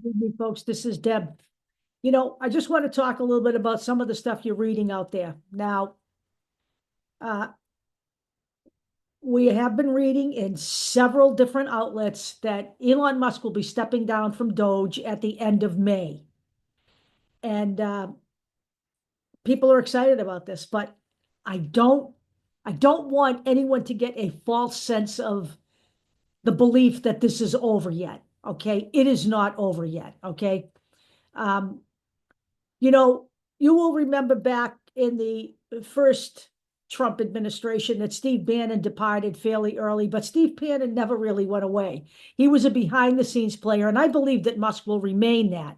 Good evening, folks. This is Deb. I just want to talk a little bit about some of the stuff you're reading out there. Now, uh, we have been reading in several different outlets that Elon Musk will be stepping down from DOGE at the end of May. And people are excited about this, but I don't I don't want anyone to get a false sense of the belief that this is over yet. Okay. It is not over yet. Okay. Um, You know, you will remember back in the first Trump administration that Steve Bannon departed fairly early, but Steve Bannon never really went away. He was a behind the scenes player, and I believe that Musk will remain that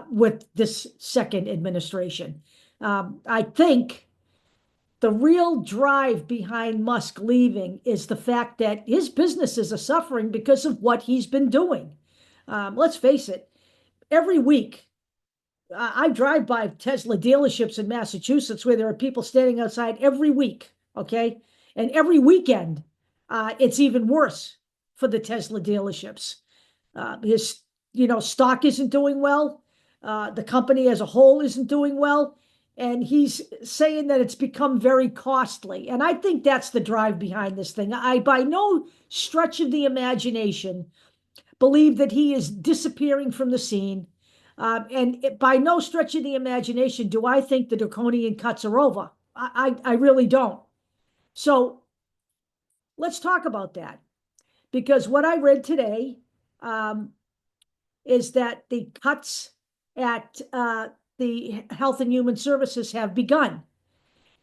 with this second administration. I think the real drive behind Musk leaving is the fact that his businesses are suffering because of what he's been doing. Let's face it, every week I drive by Tesla dealerships in Massachusetts where there are people standing outside every week, okay? And every weekend, it's even worse for the Tesla dealerships. His, stock isn't doing well. The company as a whole isn't doing well. And he's saying that it's become very costly. And I think that's the drive behind this thing. I, by no stretch of the imagination, believe that he is disappearing from the scene. By no stretch of the imagination do I think the draconian cuts are over. I really don't. So let's talk about that. Because what I read today is that the cuts at the Health and Human Services have begun.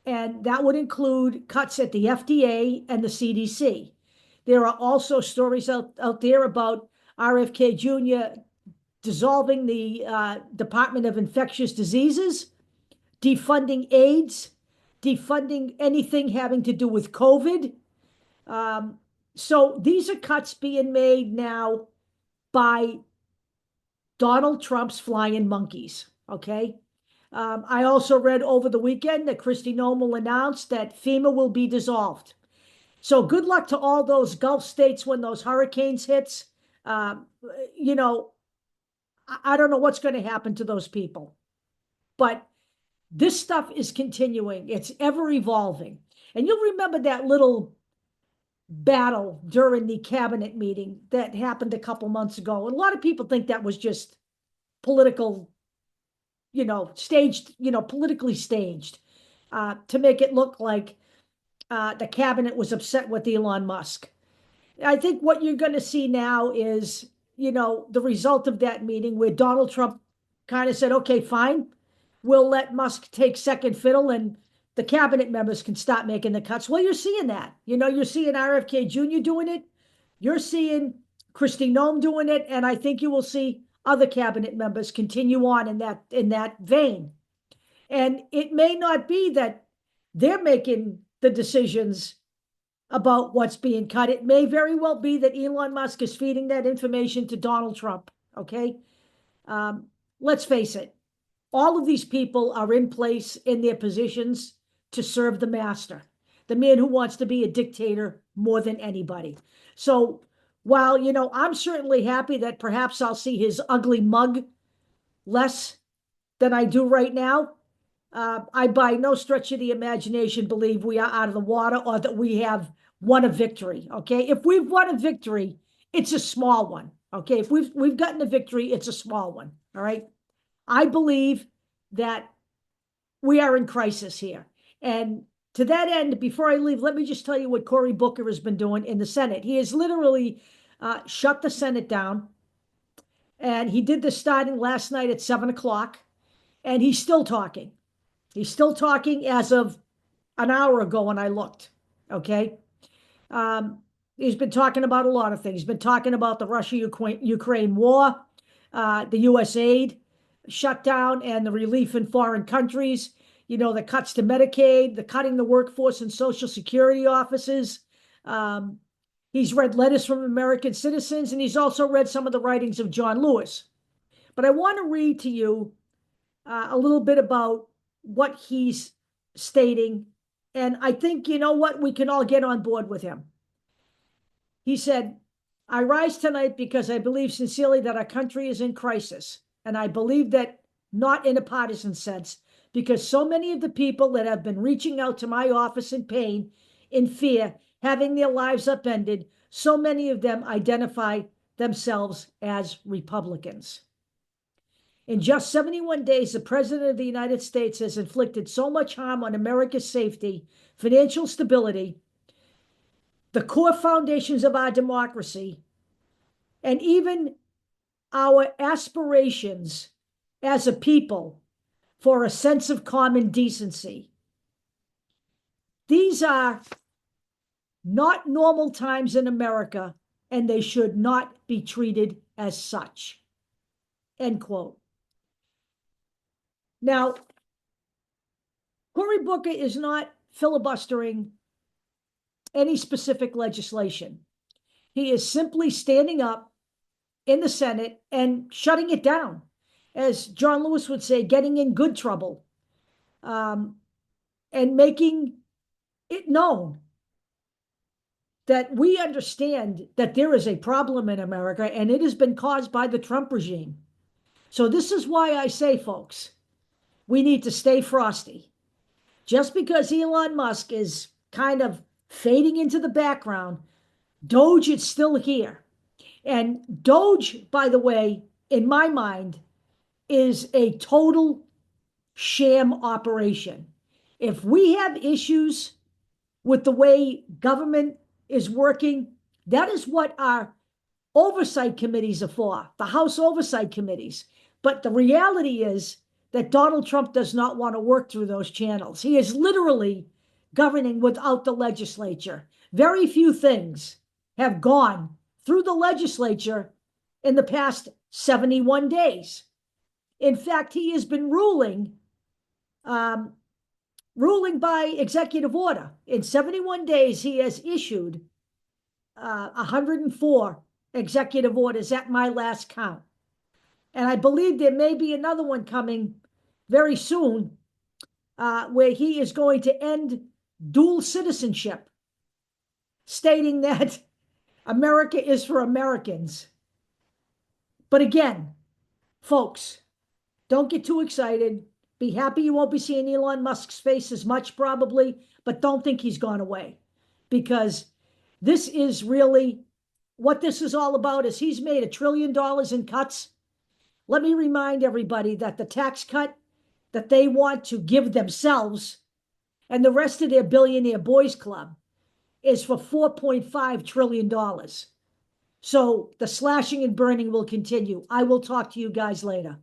And that would include cuts at the FDA and the CDC. There are also stories out there about RFK Jr. dissolving the Department of Infectious Diseases, defunding AIDS, defunding anything having to do with COVID. So these are cuts being made now by Donald Trump's flying monkeys. Okay. I also read over the weekend that Kristi Noem will announce that FEMA will be dissolved. So good luck to all those Gulf states when those hurricanes hits. You know, I don't know what's going to happen to those people, but this stuff is continuing. It's ever evolving. And you'll remember that little battle during the cabinet meeting that happened a couple months ago. And a lot of people think that was just political, staged, politically staged to make it look like the cabinet was upset with Elon Musk. I think what you're going to see now is, the result of that meeting where Donald Trump kind of said, okay, fine, we'll let Musk take second fiddle and the cabinet members can start making the cuts. Well, you're seeing that. You're seeing RFK Jr. doing it. You're seeing Kristi Noem doing it. And I think you will see other cabinet members continue on in that vein. And it may not be that they're making the decisions about what's being cut. It may very well be that Elon Musk is feeding that information to Donald Trump. Okay. Let's face it. All of these people are in place in their positions to serve the master, the man who wants to be a dictator more than anybody. So while, I'm certainly happy that perhaps I'll see his ugly mug less than I do right now, I by no stretch of the imagination believe we are out of the water or that we have won a victory. Okay. If we've won a victory, it's a small one. Okay. If we've gotten a victory, it's a small one. All right. I believe that we are in crisis here. And to that end, before I leave, let me just tell you what Cory Booker has been doing in the Senate. He has literally shut the Senate down. And he did this starting last night at 7 o'clock. And he's still talking. He's still talking as of an hour ago when I looked. Okay. He's been talking about a lot of things. He's been talking about the Russia-Ukraine war, the U.S. aid shutdown and the relief in foreign countries, the cuts to Medicaid, the cutting the workforce and Social Security offices. He's read letters from American citizens, and he's also read some of the writings of John Lewis. But I want to read to you a little bit about what he's stating. And I think, you know what, we can all get on board with him. He said, I rise tonight because I believe sincerely that our country is in crisis. And I believe that not in a partisan sense, because so many of the people that have been reaching out to my office in pain, in fear, having their lives upended, so many of them identify themselves as Republicans. In just 71 days, the President of the United States has inflicted so much harm on America's safety, financial stability, the core foundations of our democracy, and even our aspirations as a people for a sense of common decency. These are not normal times in America, and they should not be treated as such. End quote. Now, Cory Booker is not filibustering any specific legislation. He is simply standing up in the Senate and shutting it down. As John Lewis would say, getting in good trouble, and making it known that we understand that there is a problem in America and it has been caused by the Trump regime. So this is why I say, folks, we need to stay frosty. Just because Elon Musk is kind of fading into the background, DOGE is still here. And DOGE, by the way, in my mind, is a total sham operation. If we have issues with the way government is working, that is what our oversight committees are for, the House oversight committees. But the reality is that Donald Trump does not want to work through those channels. He is literally governing without the legislature. Very few things have gone through the legislature in the past 71 days. In fact, he has been ruling by executive order. In 71 days, he has issued 104 executive orders at my last count. And I believe there may be another one coming very soon, where he is going to end dual citizenship, stating that America is for Americans. But again, folks, don't get too excited. Be happy you won't be seeing Elon Musk's face as much probably, but don't think he's gone away, because this is really what this is all about. Is he's made $1 trillion in cuts. Let me remind everybody that the tax cut that they want to give themselves and the rest of their billionaire boys club is for $4.5 trillion. So the slashing and burning will continue. I will talk to you guys later.